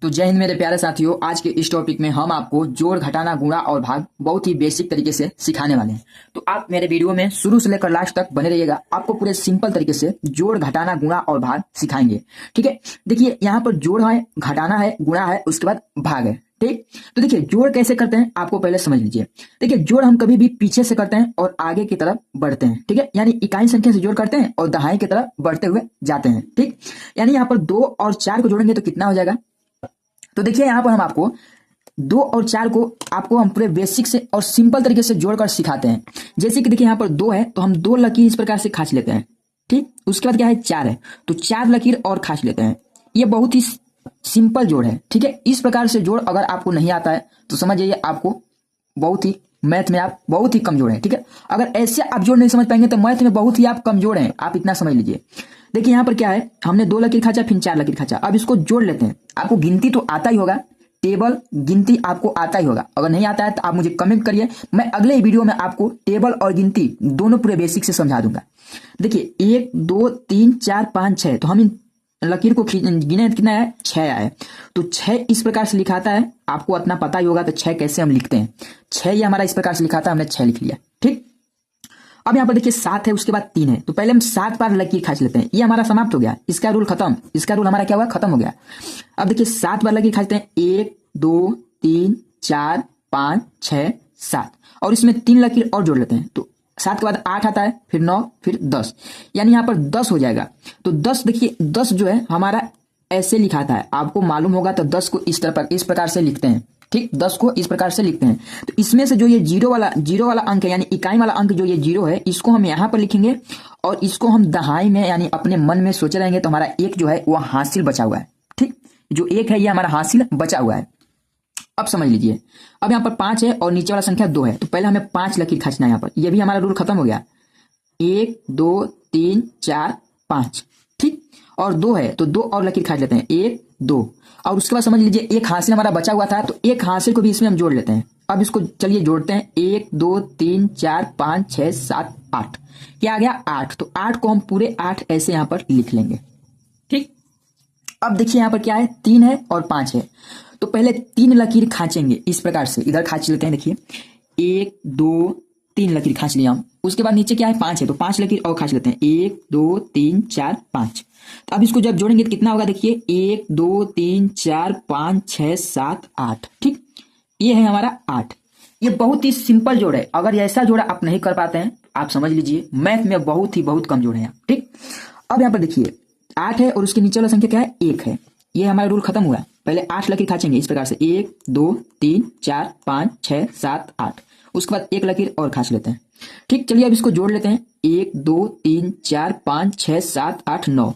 तो जय हिंद मेरे प्यारे साथियों। आज के इस टॉपिक में हम आपको जोड़, घटाना, गुणा और भाग बहुत ही बेसिक तरीके से सिखाने वाले हैं। तो आप मेरे वीडियो में शुरू से लेकर लास्ट तक बने रहिएगा। आपको पूरे सिंपल तरीके से जोड़, घटाना, गुणा और भाग सिखाएंगे। ठीक है, देखिए यहाँ पर जोड़ है, घटाना है, गुणा है, उसके बाद भाग है। ठीक, तो देखिए जोड़ कैसे करते हैं आपको पहले समझ लीजिए। देखिए जोड़ हम कभी भी पीछे से करते हैं और आगे की तरफ बढ़ते हैं। ठीक है, यानी इकाई संख्या से जोड़ करते हैं और दहाई की तरफ बढ़ते हुए जाते हैं। ठीक, यानी यहाँ पर 2 और 4 को जोड़ेंगे तो कितना हो जाएगा। तो देखिए यहाँ पर हम आपको 2 और 4 को आपको हम पूरे बेसिक से और सिंपल तरीके से जोड़कर सिखाते हैं। जैसे कि देखिए यहाँ पर 2 है तो हम 2 लकीर इस प्रकार से खींच लेते हैं। ठीक, उसके बाद क्या है 4 है तो 4 लकीर और खींच लेते हैं। ये बहुत ही सिंपल जोड़ है। ठीक है, इस प्रकार से जोड़ अगर आपको नहीं आता है तो समझ जाइए आपको बहुत ही मैथ में आप बहुत ही कमजोर हैं। ठीक है, अगर ऐसे आप जोड़ नहीं समझ पाएंगे तो मैथ में बहुत ही आप कमजोर हैं, आप इतना समझ लीजिए। देखिए यहाँ पर क्या है, हमने 2 लकीर खींचा फिर 4 लकीर खींचा। अब इसको जोड़ लेते हैं। आपको गिनती तो आता ही होगा, टेबल गिनती आपको आता ही होगा। अगर नहीं आता है तो आप मुझे कमेंट करिए, मैं अगले वीडियो में आपको टेबल और गिनती दोनों पूरे बेसिक से समझा दूंगा। देखिए 1 2 3 4 5 6 तो हम इन लकीर को गिने कितना है 6 आया। तो 6 इस प्रकार से लिखाता है, आपको इतना पता ही होगा। तो 6 कैसे हम लिखते हैं, 6 ये हमारा इस प्रकार से लिखा था, हमने 6 लिख लिया। ठीक, अब यहाँ पर देखिए 7 है, उसके बाद 3 है तो पहले हम 7 बार लकीर खींच लेते हैं। ये हमारा समाप्त हो गया, इसका रूल खत्म, इसका रूल हमारा क्या हुआ खत्म हो गया। अब देखिए 7 बार लकीर खींचते हैं, 1 2 3 4 5 6 7 और इसमें 3 लकीर और जोड़ लेते हैं। तो 7 के बाद 8 आता है, फिर 9, फिर 10, यानी यहाँ पर 10 हो जाएगा। तो 10 देखिए 10 जो है हमारा ऐसे लिखाता है, आपको मालूम होगा। तो 10 को इस प्रकार से लिखते हैं। ठीक, 10 को इस प्रकार से लिखते हैं। तो इसमें से जो ये जीरो वाला अंक है, यानी इकाई वाला अंक जो ये 0 है, इसको हम यहाँ पर लिखेंगे और इसको हम दहाई में यानी अपने मन में सोचे रहेंगे। तो हमारा 1 जो है वो हासिल बचा हुआ है। ठीक, जो 1 है ये हमारा हासिल बचा हुआ है। अब समझ लीजिए, अब यहाँ पर 5 है और नीचे वाला संख्या 2 है तो पहले हमें 5 लकीर खींचना है। यहाँ पर ये भी हमारा रूल खत्म हो गया। 1 2 3 4 5, ठीक, और 2 है तो 2 और लकीर खींच लेते हैं, 1 2 और उसके बाद समझ लीजिए एक हासिल हमारा बचा हुआ था तो एक हासिल को भी इसमें हम जोड़ लेते हैं। अब इसको चलिए जोड़ते हैं, 1 2 3 4 5 6 7 8, क्या आ गया 8। तो 8 को हम पूरे 8 ऐसे यहाँ पर लिख लेंगे। ठीक, अब देखिए यहाँ पर क्या है 3 है और 5 है तो पहले 3 लकीर खींचेंगे इस प्रकार से, इधर खींच लेते हैं। देखिए 1 2 3 लकीर खींच लिया हम। उसके बाद नीचे क्या है 5 है तो 5 लकीर और खींच लेते हैं, 1 2 3 4 5। तो अब इसको जब जोड़ेंगे तो कितना होगा, देखिए 1 2 3 4 5 6 7 8। ठीक, ये है हमारा 8। ये बहुत ही सिंपल जोड़ है। अगर ऐसा जोड़ा आप नहीं कर पाते हैं आप समझ लीजिए मैथ में बहुत कमजोर है। ठीक, अब यहाँ पर देखिए 8 है और उसके नीचे वाला संख्या क्या है 1 है। ये हमारा रूल खत्म हुआ। पहले 8 लकीर खींचेंगे इस प्रकार से, 1 2 3 4 5 6 7 8। उसके बाद 1 लकीर और खींच लेते हैं। ठीक, चलिए अब इसको जोड़ लेते हैं, 1 2 3 4 5 6 7 8 9,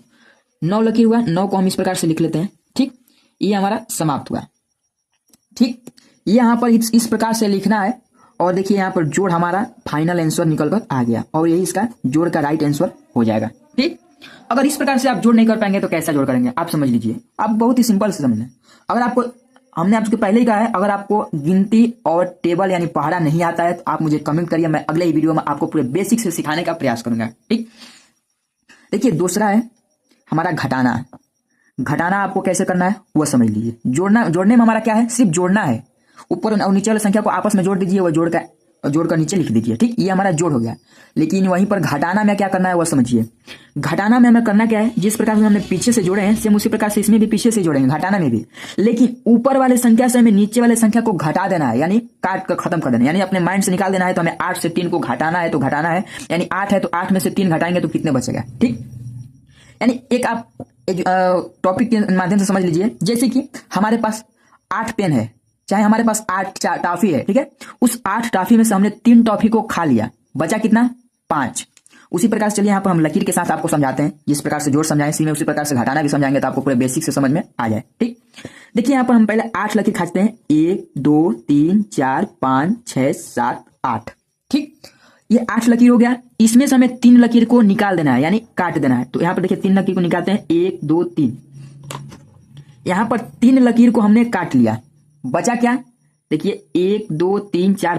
9 लकीर हुआ। 9 को हम इस प्रकार से लिख लेते हैं। ठीक, ये हमारा समाप्त हुआ। ठीक, ये यहाँ पर इस प्रकार से लिखना है और देखिए यहाँ पर जोड़ हमारा फाइनल आंसर निकल कर आ गया और यही इसका जोड़ का राइट आंसर हो जाएगा। ठीक, अगर इस प्रकार से आप जोड़ नहीं कर पाएंगे तो कैसा जोड़ करेंगे आप समझ लीजिए। आप बहुत ही सिंपल से समझें। अगर आपको, हमने आपको पहले ही कहा है, अगर आपको गिनती और टेबल यानी पहाड़ा नहीं आता है तो आप मुझे कमेंट करिए, मैं अगले वीडियो में आपको पूरे बेसिक से सिखाने का प्रयास करूंगा। ठीक, देखिए दूसरा है हमारा घटाना। घटाना आपको कैसे करना है वो समझ लीजिए। जोड़ने में हमारा क्या है, सिर्फ जोड़ना है। ऊपर और नीचे वाली संख्या को आपस में जोड़ दीजिए, वो जोड़कर नीचे लिख दीजिए। ठीक, ये हमारा जोड़ हो गया। लेकिन वहीं पर घटाना में क्या करना है वो समझिए। घटाना में हमें करना क्या है, जिस प्रकार से हमने पीछे से जोड़े हैं सेम उसी प्रकार से इसमें भी पीछे से जोड़ेंगे, घटाना में भी। लेकिन ऊपर वाले संख्या से हमें नीचे वाले संख्या को घटा देना है, यानी काट कर खत्म कर देना है, यानी अपने माइंड से निकाल देना है। तो हमें 8 से 3 को घटाना है तो घटाना है, यानी 8 है तो 8 में से 3 घटाएंगे तो कितने बचेगा। ठीक, यानी एक आप टॉपिक के माध्यम से समझ लीजिए। जैसे कि हमारे पास 8 पेन है, चाहे हमारे पास 8 टॉफी है। ठीक है, उस 8 टॉफी में से हमने 3 टॉफी को खा लिया, बचा कितना 5। उसी प्रकार से चलिए यहाँ पर हम लकीर के साथ आपको समझाते हैं। जिस प्रकार से जोड़ समझाएं इसी में उसी प्रकार से घटाना भी समझाएंगे तो आपको पूरे बेसिक से समझ में आ जाए। ठीक, देखिए यहाँ पर हम पहले 8 लकीर खींचते हैं, 1 2 3 4 5 6 7 8। ठीक, ये 8 लकीर हो गया। इसमें से हमें 3 लकीर को निकाल देना है, यानी काट देना है। तो यहाँ पर देखिए 3 लकीर को निकालते हैं, 1 2 3। यहाँ पर 3 लकीर को हमने काट लिया, बचा क्या, देखिए 1 2 3 4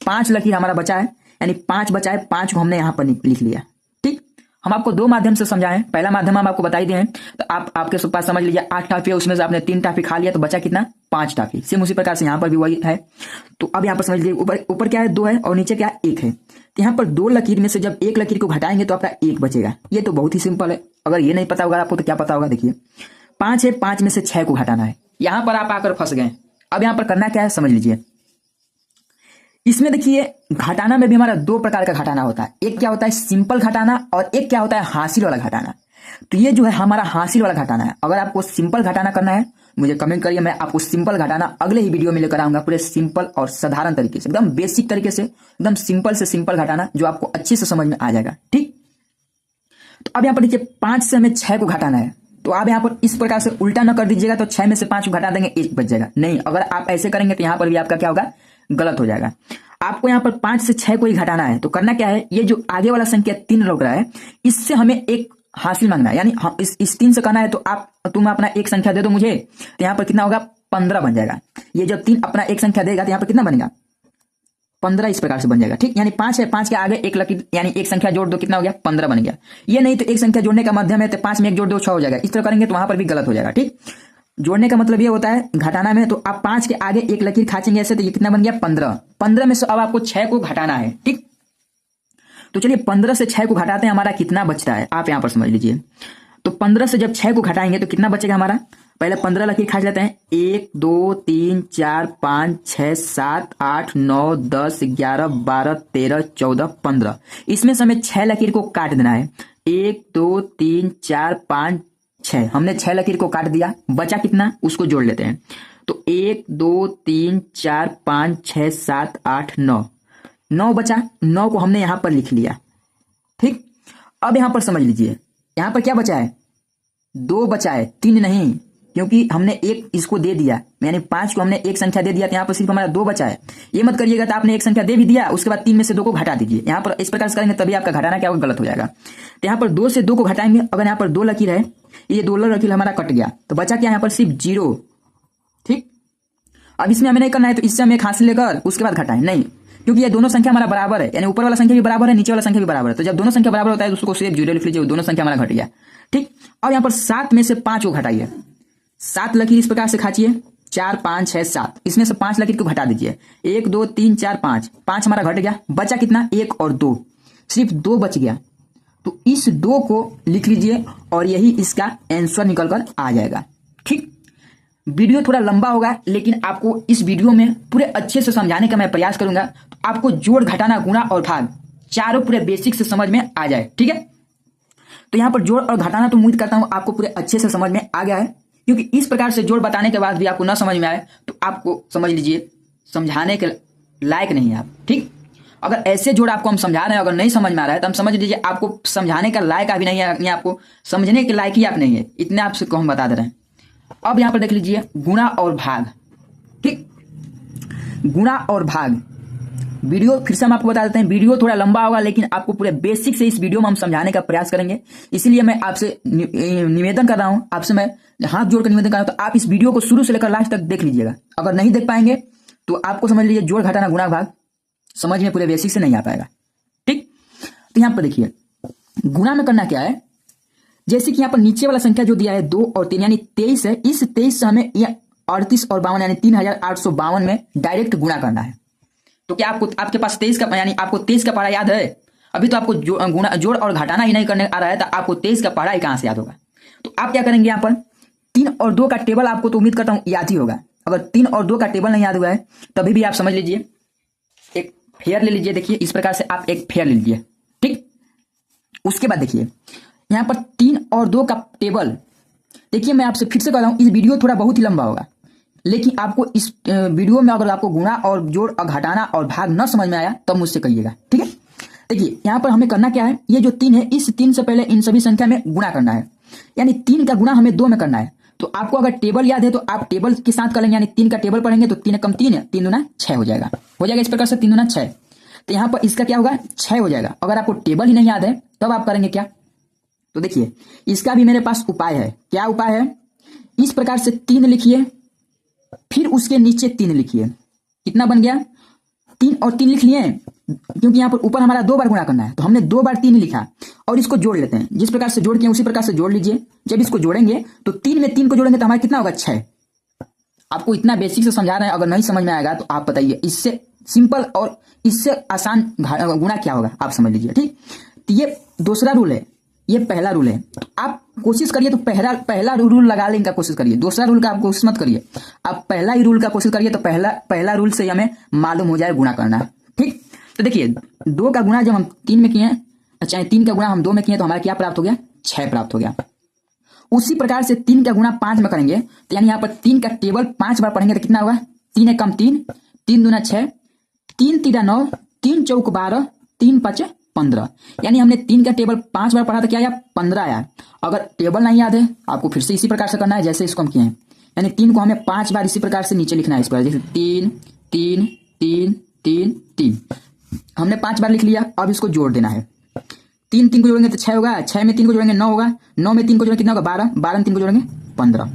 5 लकीर हमारा बचा है, यानी 5 बचा है। 5 को हमने यहाँ पर लिख लिया। ठीक, हम आपको दो माध्यम से समझाएं। पहला माध्यम हम आपको बता ही दिए, तो आप आपके पास समझ लीजिए 8 टाफी है, उसमें से आपने 3 टाफी खा लिया तो बचा कितना, 5 टाफी। सेम उसी प्रकार से यहाँ पर भी वही है। तो अब यहाँ पर समझ लीजिए ऊपर क्या है, 2 है और नीचे क्या है, 1 है। तो यहाँ पर 2 लकीर में से जब 1 लकीर को घटाएंगे तो आपका 1 बचेगा। ये तो बहुत ही सिंपल है। अगर ये नहीं पता होगा आपको तो क्या पता होगा, देखिए 5 है, 5 में से 6 को घटाना है। यहां पर आप आकर फंस गए। अब यहां पर करना क्या है समझ लीजिए। इसमें देखिए घटाना में भी हमारा 2 प्रकार का घटाना होता है। एक क्या होता है सिंपल घटाना और एक क्या होता है हासिल वाला घटाना। तो ये जो है हमारा हासिल वाला घटाना है। अगर आपको सिंपल घटाना करना है मुझे कमेंट करिए, मैं आपको सिंपल घटाना अगले ही वीडियो में लेकर आऊंगा, पूरे सिंपल और साधारण तरीके से, एकदम बेसिक तरीके से, एकदम सिंपल से सिंपल घटाना जो आपको अच्छे से समझ में आ जाएगा। ठीक, तो अब यहाँ पर देखिए 5 से हमें 6 को घटाना है। तो आप यहाँ पर इस प्रकार से उल्टा न कर दीजिएगा, तो 6 में से 5 को घटा देंगे 1 बच जाएगा। नहीं, अगर आप ऐसे करेंगे तो यहाँ पर भी आपका क्या होगा, गलत हो जाएगा। आपको यहाँ पर 5 से 6 को ही घटाना है। तो करना क्या है, ये जो आगे वाला संख्या 3 लग रहा है इससे हमें एक हासिल मांगना है। यानी इस 3 से कहना है तो तुम अपना एक संख्या दे दो मुझे, तो यहाँ पर कितना होगा, 15 बन जाएगा। ये जब 3 अपना एक संख्या देगा तो यहाँ पर कितना बनेगा, 15 इस प्रकार से बन जाएगा। ठीक, यानी 5 है, 5 के आगे एक लकीर यानी एक संख्या जोड़ दो, कितना हो गया, 15 बन गया। ये नहीं तो एक संख्या जोड़ने का माध्यम है तो 5 में 1 जोड़ दो 6 हो जाएगा। इस तरह करेंगे तो वहां पर भी गलत हो जाएगा। ठीक, जोड़ने का मतलब ये होता है घटाना में, तो आप 5 के आगे एक लकीर खाचेंगे ऐसे, तो ये कितना बन गया, 15। 15 में से अब आपको 6 को घटाना है। ठीक, तो चलिए 15 से 6 को घटाते हैं, हमारा कितना बचता है आप यहां पर समझ लीजिए। तो 15 से जब 6 को घटाएंगे तो कितना बचेगा हमारा, पहले 15 लकीर खाच लेते हैं। 1 2 3 4 5 6 7 8 9 10 11 12 13 14 15। इसमें से हमें 6 लकीर को काट देना है। 1 2 3 4 5 6, हमने 6 लकीर को काट दिया, बचा कितना उसको जोड़ लेते हैं। तो 1 2 3 4 5 6 7 8 9, 9 बचा, 9 को हमने यहां पर लिख लिया। ठीक, अब यहां पर समझ लीजिए यहां पर क्या बचा है, 2 बचा है, 3 नहीं, क्योंकि हमने 1 इसको दे दिया, यानी 5 को हमने एक संख्या दे दिया, तो यहाँ पर सिर्फ हमारा 2 बचा है। ये मत करिएगा तो आपने एक संख्या दे भी दिया उसके बाद 3 में से 2 को घटा दीजिए। यहाँ पर इस प्रकार से करेंगे तभी आपका घटाना क्या होगा, गलत हो जाएगा। तो यहाँ पर 2 से 2 को घटाएंगे। अगर यहाँ पर 2 लकीर है, ये 2 लकीर हमारा कट गया, तो बचा क्या यहाँ पर, सिर्फ 0। ठीक, अब इसमें हमें नहीं करना है, तो इससे हमें एक हासिल लेकर उसके बाद घटाएं, नहीं, क्योंकि ये दोनों संख्या हमारा बराबर है, यानी ऊपर वाला संख्या भी बराबर है, नीचे वाला संख्या भी बराबर है। तो जब दोनों संख्या बराबर होता है तो उसको सिर्फ 0 लिख लीजिए, दोनों संख्या हमारा घट गया। ठीक, अब यहाँ पर 7 में से 5 को घटाइए। 7 लकीर इस प्रकार से खाचिए, 4 5 6 7, इसमें से 5 लकीर को घटा दीजिए। 1 2 3 4 5, 5 हमारा घट गया, बचा कितना, 1 और 2, सिर्फ 2 बच गया। तो इस 2 को लिख लीजिए और यही इसका आंसर निकल कर आ जाएगा। ठीक, वीडियो थोड़ा लंबा होगा लेकिन आपको इस वीडियो में पूरे अच्छे से समझाने का मैं प्रयास करूंगा, तो आपको जोड़ घटाना गुणा और भाग चारों पूरे बेसिक से समझ में आ जाए। ठीक है, तो यहां पर जोड़ और घटाना तो उम्मीद करता हूं आपको पूरे अच्छे से समझ में आ गया है, क्योंकि इस प्रकार से जोड़ बताने के बाद भी आपको ना समझ में आए तो आपको समझ लीजिए समझाने के लायक नहीं है आप। ठीक, अगर ऐसे जोड़ आपको हम समझा रहे हैं, अगर नहीं समझ में आ रहा है तो हम समझ लीजिए आपको समझाने का लायक अभी नहीं है, आपको समझने के लायक ही आप नहीं है, इतने आपसे हम बता दे रहे हैं। अब यहां पर देख लीजिए गुणा और भाग। ठीक, गुणा और भाग वीडियो फिर से हम आपको बता देते हैं, वीडियो थोड़ा लंबा होगा लेकिन आपको पूरे बेसिक से इस वीडियो में हम समझाने का प्रयास करेंगे। इसलिए मैं आपसे निवेदन कर रहा हूं, आपसे मैं हाथ जोड़कर निवेदन कर रहा हूं, तो आप इस वीडियो को शुरू से लेकर लास्ट तक देख लीजिएगा। अगर नहीं देख पाएंगे तो आपको समझ लीजिए जोड़ घटाना गुणा भाग समझ में पूरे बेसिक से नहीं आ पाएगा। ठीक, तो यहां पर देखिए गुणा में करना क्या है, जैसे कि यहां पर नीचे वाला संख्या जो दिया है 2 और 3 यानी 23 है, इस 23 से हमें 38 और 52 यानी 3852 में डायरेक्ट गुणा करना है। तो क्या आपके पास 23 का यानी आपको 23 का पढ़ा याद है? अभी तो आपको जोड़ और घटाना ही नहीं करने आ रहा है, तो आपको 23 का पढ़ा ही कहां से याद होगा। तो आप क्या करेंगे, यहाँ पर 3 और 2 का टेबल आपको तो उम्मीद करता हूं याद ही होगा। अगर 3 और 2 का टेबल नहीं याद हुआ है तभी भी आप समझ लीजिए एक फेयर ले लीजिए। देखिए इस प्रकार से आप एक फेयर ले लीजिए। ठीक, उसके बाद देखिए यहां पर 3 और 2 का टेबल, देखिए मैं आपसे फिर से कह रहा हूं इस वीडियो थोड़ा बहुत ही लंबा होगा, लेकिन आपको इस वीडियो में अगर आपको गुणा और जोड़ और घटाना और भाग न समझ में आया तब मुझसे कहिएगा। ठीक है, देखिए यहां पर हमें करना क्या है, ये जो 3 है इस 3 से पहले इन सभी संख्या में गुणा करना है, यानी 3 का गुणा हमें 2 में करना है। तो आपको अगर टेबल याद है तो आप टेबल के साथ करेंगे, यानी 3 का टेबल पढ़ेंगे तो 3 कम 3 है, 3 दूना 6 हो जाएगा इस प्रकार से 3 दूना 6। तो यहां पर इसका क्या होगा, 6 हो जाएगा। अगर आपको टेबल ही नहीं याद है तब आप करेंगे क्या, तो देखिए इसका भी मेरे पास उपाय है। क्या उपाय है, इस प्रकार से 3 लिखिए, फिर उसके नीचे 3 लिखिए, कितना बन गया 3 और 3 लिख लिए, क्योंकि यहां पर ऊपर हमारा 2 बार गुणा करना है तो हमने 2 बार 3 लिखा, और इसको जोड़ लेते हैं। जिस प्रकार से जोड़ के उसी प्रकार से जोड़ लीजिए। जब इसको जोड़ेंगे तो 3 में 3 को जोड़ेंगे तो हमारा कितना होगा 6। आपको इतना बेसिक से समझा रहे हैं, अगर नहीं समझ में आएगा तो आप बताइए इससे सिंपल और इससे आसान गुणा क्या होगा आप समझ लीजिए। ठीक, तो ये दूसरा रूल है, ये पहला रूल है। तो आप कोशिश करिए तो पहला रूल लगा लेने का कोशिश करिए, दूसरा रूल का आप कोशिश मत करिए, आप पहला ही रूल का कोशिश करिए। तो पहला रूल से हमें मालूम हो जाए गुणा करना। ठीक, तो देखिए 2 का गुणा जब हम 3 में किए, चाहे 3 का गुणा हम 2 में किए तो हमारा क्या प्राप्त हो गया 6 प्राप्त हो गया। उसी प्रकार से 3 का गुणा 5 में करेंगे तो यानी यहाँ पर 3 का टेबल 5 बार पढ़ेंगे तो कितना होगा 3 एक कम 3, 3 दूना 6, 3 तीरा 9, 3 चौक 12, 3 5 15। यानी हमने 3 का टेबल 5 बार पढ़ा तो क्या आया 15 आया। अगर टेबल नहीं याद है आपको फिर से इसी प्रकार से करना है जैसे इसको हम किए हैं। यानी 3 को हमें 5 बार इसी प्रकार से नीचे लिखना है, इस प्रकार जैसे 3 3 3 3 3 हमने 5 बार लिख लिया। अब इसको जोड़ देना है। 3 3 को जोड़ेंगे तो 6 होगा, 6 में 3 को जोड़ेंगे 9 होगा, 9 में 3 को जोड़ेंगे कितना होगा 12, 12 में 3 को जोड़ेंगे 15।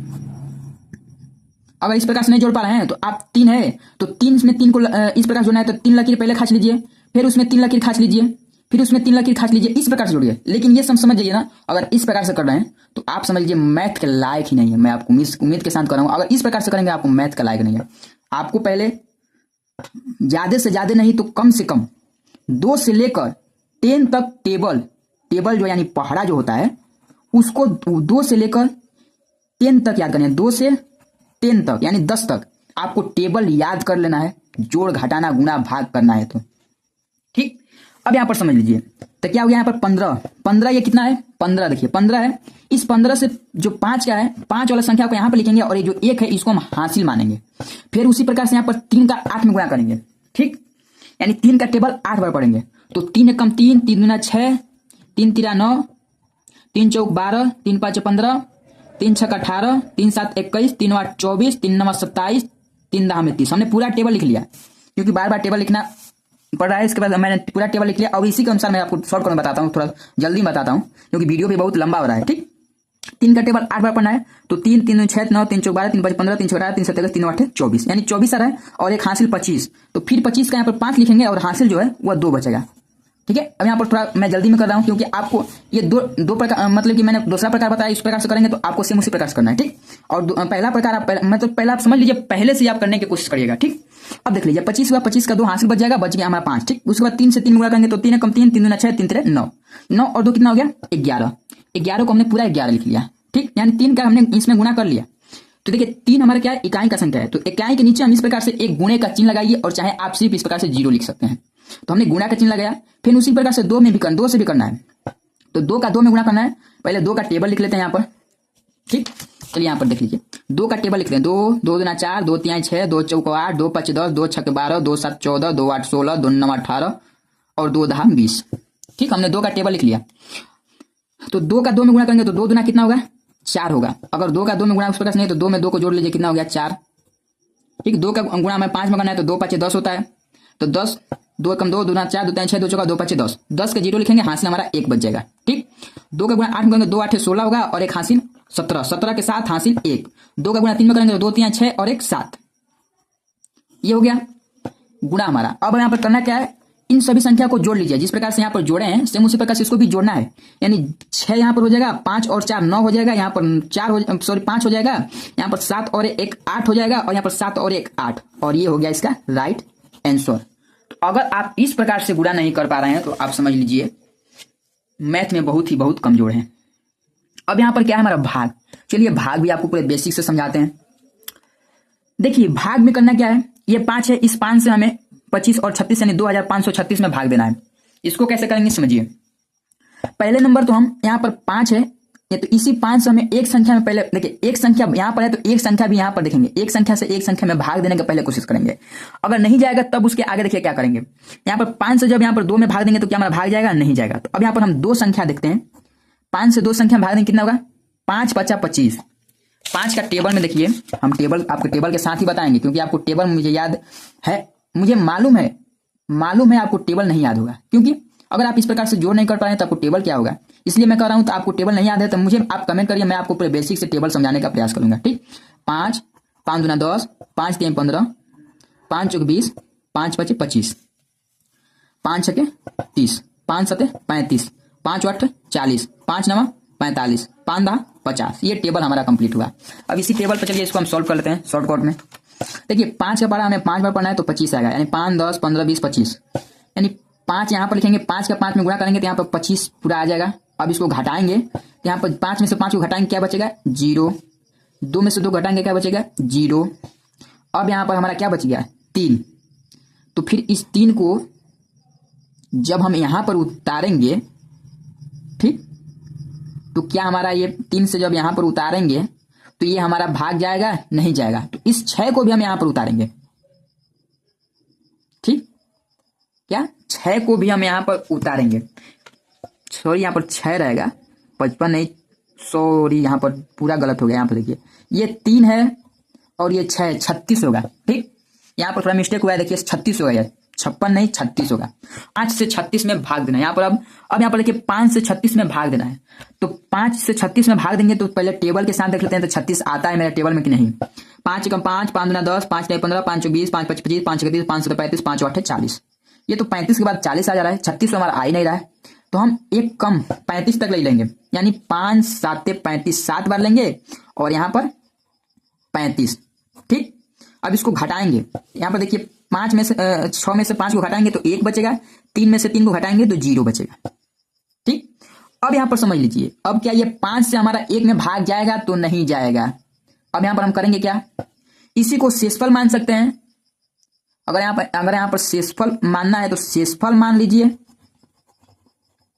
अगर इस प्रकार से नहीं जोड़ पा रहे हैं तो आप 3 है तो 3 में 3 को इस प्रकार जोड़ना है तो 3 लकीर पहले खींच लीजिए, फिर उसमें 3 लकीर खींच लीजिए, फिर उसमें 3 लकीर खींच लीजिए, इस प्रकार से जोड़िए। लेकिन ये सब समझ जाइए ना, अगर इस प्रकार से कर रहे हैं तो आप समझ लीजिए मैथ के लायक ही नहीं है। मैं आपको उम्मीद के साथ कर रहा हूं, अगर इस प्रकार से करेंगे आपको मैथ का लायक नहीं है। आपको पहले ज्यादा से ज्यादा नहीं तो कम से कम 2 से लेकर 10 तक टेबल जो यानी पहाड़ा जो होता है उसको 2 से लेकर 10 तक याद करना है। 2 से 10 तक यानी 10 तक आपको टेबल याद कर लेना है, जोड़ घटाना गुणा भाग करना है तो। ठीक, अब यहां पर समझ लीजिए तो क्या हो गया यहाँ पर 15 ये कितना है 15, देखिए 15 है। इस 15 से जो 5 का है 5 वाला संख्या को यहां पर लिखेंगे और ये जो 1 है इसको हम हासिल मानेंगे। फिर उसी प्रकार से यहां पर 3 का 8 में गुणा करेंगे। ठीक, यानी 3 का टेबल 8 बार पढ़ेंगे तो 3 एक कम 3, 3 दूना 6, 3 तीरा 9, 3 चौक 12, 3 5 15, 3 6 18, 3 7 21, 3 8 24, 3 9 27, 3 10 30। हमने पूरा टेबल लिख लिया क्योंकि बार बार टेबल लिखना पड़ रहा है। इसके बाद मैंने पूरा टेबल लिख लिया और इसी के अनुसार मैं आपको शॉर्ट में बताता हूँ, थोड़ा जल्दी बताता हूँ क्योंकि वीडियो भी बहुत लंबा हो रहा है। ठीक, 3 का टेबल 8 बार पढ़ना है तो 3 3 6 9, 3 चौक 12, 3 5 15, 3 6 18, 3 7 21, 3 8 24 यानी 24 आ रहा है और एक हासिल 25। तो फिर 25 का यहाँ पर 5 लिखेंगे और हासिल जो है वह 2 बचेगा। ठीक है, अब यहाँ पर थोड़ा मैं जल्दी में कर रहा हूँ क्योंकि आपको ये दो प्रकार मतलब कि मैंने दूसरा प्रकार बताया, इस प्रकार से करेंगे तो आपको सेम उसी प्रकार से करना है। ठीक, और पहला प्रकार आप मतलब पहला आप समझ लीजिए, पहले से आप करने की कोशिश करिएगा। ठीक, अब देख लीजिए 25 हुआ, 25 का 2 हासिल बच जाएगा, बच गया हमारा 5। ठीक, उसके बाद 3 से 3 गुणा करेंगे तो 3 कम 3, 3 दूना 6, 3 3 9, 9 और 2 कितना हो गया 11। 11 को हमने पूरा 11 लिख लिया। ठीक, यानी 3 का हमने इसमें गुणा कर लिया। तो देखिए 3 हमारा क्या है इकाई का संख्या है, तो इकाई के नीचे हम इस प्रकार से एक गुणे का चिन्ह लगाइए और चाहे आप सिर्फ इस प्रकार से 0 लिख सकते हैं। तो हमने गुणा का चिन्ह लगाया, फिर उसी प्रकार से 2 में भी 2 से भी करना है तो 2 का 2 में गुणा करना है। पहले 2 का टेबल लिख लेते हैं यहाँ पर। ठीक, चलिए यहाँ पर देख लीजिए 2 का टेबल लिखते हैं। 2 2 दूना 4, 2 3 6, 2 चौक 8, 2 5 10, 2 6 12, 2 7 14, 2 8 16, 2 9 18 और 2 10 20। ठीक, हमने 2 का टेबल लिख लिया। तो 2 का 2 में गुणा करेंगे तो 2 दूना कितना होगा 4 होगा। अगर 2 का 2 में गुणा उस प्रकार से नहीं तो 2 में 2 को जोड़ लीजिए कितना हो गया 4। ठीक, 2 का गुणा हमें 5 में करना है तो 2 5 10 होता है तो 10, 2 कम 2 दूना 4, 2 3 6, 2 चौका 2 5 10, 10 का 0 लिखेंगे, हासिल हमारा 1 बच जाएगा। ठीक, 2 का गुणा 8 में करेंगे 2 8 16 होगा और एक हासिल 17, 17 के साथ हासिल 1। 2 का गुणा 3 में करेंगे तो 2 3 6 और एक 7। ये हो गया गुणा हमारा। अब यहाँ पर करना क्या है, इन सभी संख्या को जोड़ लीजिए। जिस प्रकार से यहाँ पर जोड़े हैं सेम उसी प्रकार से इसको भी जोड़ना है। यानी 6 यहाँ पर हो जाएगा, 5 और 4 9 हो जाएगा, यहाँ पर 5 हो जाएगा, यहाँ पर 7 और 1 8 हो जाएगा और यहाँ पर 7 और 1 8 और ये हो गया इसका राइट आंसर। तो अगर आप इस प्रकार से गुणा नहीं कर पा रहे हैं तो आप समझ लीजिए मैथ में बहुत कमजोर हैं। अब यहाँ पर क्या है हमारा भाग। चलिए भाग भी आपको पूरे बेसिक से समझाते हैं। देखिए भाग में करना क्या है, ये 5 है, इस 5 से हमें 25 और 36 यानी 2536 में भाग देना है। इसको कैसे करेंगे समझिए। पहले नंबर तो हम यहाँ पर 5 है ये तो इसी 5 से हमें एक संख्या में पहले देखिए, एक संख्या यहाँ पर है तो एक संख्या भी यहाँ पर देखेंगे, एक संख्या से एक संख्या में भाग देने का पहले कोशिश करेंगे। अगर नहीं जाएगा तब उसके आगे देखिए क्या करेंगे। यहाँ पर 5 से जब यहाँ पर 2 में भाग देंगे तो क्या हमारा भाग जाएगा, नहीं जाएगा। तो अब यहाँ पर हम 2 संख्या देखते हैं। 5 से 2 संख्या में भाग देंगे कितना होगा 5 5 25। 5 का टेबल में देखिए, हम टेबल आपको टेबल के साथ ही बताएंगे क्योंकि आपको टेबल मुझे याद है, मुझे मालूम है आपको टेबल नहीं याद होगा क्योंकि अगर आप इस प्रकार से जोड़ नहीं कर पा रहे हैं तो आपको टेबल क्या होगा। इसलिए मैं कह रहा हूं तो आपको टेबल नहीं याद है तो मुझे आप कमेंट करिए, मैं आपको पूरे बेसिक से टेबल समझाने का प्रयास करूंगा। ठीक, 5 5 दूना 10, 5 3 15, 5 चौक 20, 5 5 25, 5 6 30, 5 7 35 5 8 40, 5 9 45, 5 10 50। ये टेबल हमारा कंप्लीट हुआ। अब इसी टेबल पर चलिए इसको हम सॉल्व कर लेते हैं शॉर्टकट में। देखिए 5 का पारा हमें 5 बार पढ़ना है तो 25 आएगा, यानी 5 10 15 20 25, यानी 5 यहाँ पर लिखेंगे, 5 का 5 में गुणा करेंगे तो यहाँ पर 25 पूरा आ जाएगा। अब इसको घटाएंगे तो यहाँ पर 5 में से 5 को घटाएंगे क्या बचेगा 0, 2 में से 2 घटाएंगे क्या बचेगा 0। अब यहाँ पर हमारा क्या बच गया 3। तो फिर इस 3 को जब हम यहाँ पर उतारेंगे, ठीक, तो क्या हमारा ये 3 से जब यहाँ पर उतारेंगे तो ये हमारा भाग जाएगा नहीं जाएगा। तो इस 6 को भी हम यहाँ पर उतारेंगे, ठीक, क्या 6 को भी हम यहाँ पर उतारेंगे। सॉरी यहाँ पर 6 रहेगा, 55 नहीं, सॉरी यहाँ पर पूरा गलत हो गया। यहाँ पर देखिए ये 3 है और ये 6 है, 36 होगा। ठीक, यहाँ पर थोड़ा मिस्टेक हुआ है, देखिए 36 होगा, यार 56 नहीं 36 होगा। 5 से 36 में भाग देना है यहाँ पर। अब यहाँ पर देखिए 5 से 36 में भाग देना है, तो 5 से 36 में भाग देंगे तो पहले टेबल के साथ देख लेते हैं तो 36 आता है मेरे टेबल में कि नहीं। 5 कम 5, 5 दूना 10, 5 नहीं 15, 5 20, 5 25, 5 31, 5 35, 5 8 40। ये तो 35 के बाद 40 आ जा रहा है, 36 तो हमारा आ ही नहीं रहा है, तो हम एक कम 35 तक ले लेंगे, यानी 5 7 35, 7 बार लेंगे और यहाँ पर 35। ठीक, अब इसको घटाएंगे, यहाँ पर देखिए 5 में से 6 में से 5 को घटाएंगे तो 1 बचेगा, 3 में से 3 को घटाएंगे तो 0 बचेगा। ठीक, अब यहाँ पर समझ लीजिए, अब क्या ये 5 से हमारा 1 में भाग जाएगा तो नहीं जाएगा। अब यहाँ पर हम करेंगे क्या, इसी को शेषफल मान सकते हैं। अगर यहाँ पर शेषफल मानना है तो शेषफल मान लीजिए,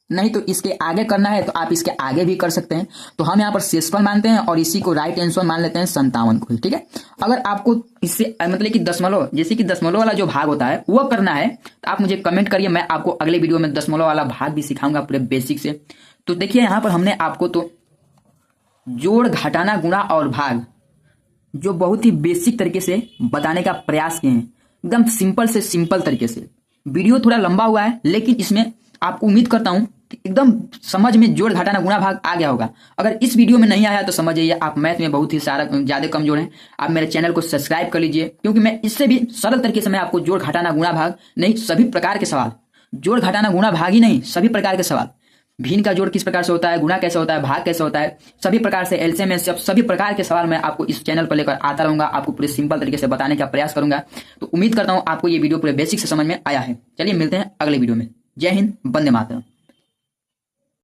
नहीं तो इसके आगे करना है तो आप इसके आगे भी कर सकते हैं। तो हम यहाँ पर शेषफल मानते हैं और इसी को राइट आंसर मान लेते हैं 57 को। ठीक है, अगर आपको इससे मतलब कि दशमलव, जैसे कि दशमलव वाला जो भाग होता है वो करना है तो आप मुझे कमेंट करिए, मैं आपको अगले वीडियो में दशमलव वाला भाग भी सिखाऊंगा पूरे बेसिक से। तो देखिए यहाँ पर हमने आपको तो जोड़ घटाना गुणा और भाग जो बहुत ही बेसिक तरीके से बताने का प्रयास किए हैं, एकदम सिंपल से सिंपल तरीके से। वीडियो थोड़ा लंबा हुआ है लेकिन इसमें आपको उम्मीद करता हूं एकदम समझ में जोड़ घटाना गुणा भाग आ गया होगा। अगर इस वीडियो में नहीं आया तो समझ जाइए आप मैथ में बहुत ही ज्यादा कमजोर हैं। आप मेरे चैनल को सब्सक्राइब कर लीजिए, क्योंकि मैं इससे भी सरल तरीके से मैं आपको जोड़ घटाना गुणा भाग नहीं, सभी प्रकार के सवाल, जोड़ घटाना गुणा भाग ही नहीं सभी प्रकार के सवाल, भिन्न का जोड़ किस प्रकार से होता है, गुणा कैसे होता है, भाग कैसे होता है, सभी प्रकार से एलसीएम में सभी प्रकार के सवाल मैं आपको इस चैनल पर लेकर आता रहूंगा, आपको पूरे सिंपल तरीके से बताने का प्रयास करूंगा। तो उम्मीद करता हूं आपको ये वीडियो पूरे बेसिक से समझ में आया है। चलिए मिलते हैं अगले वीडियो में। जय हिंद, वंदे मातरम।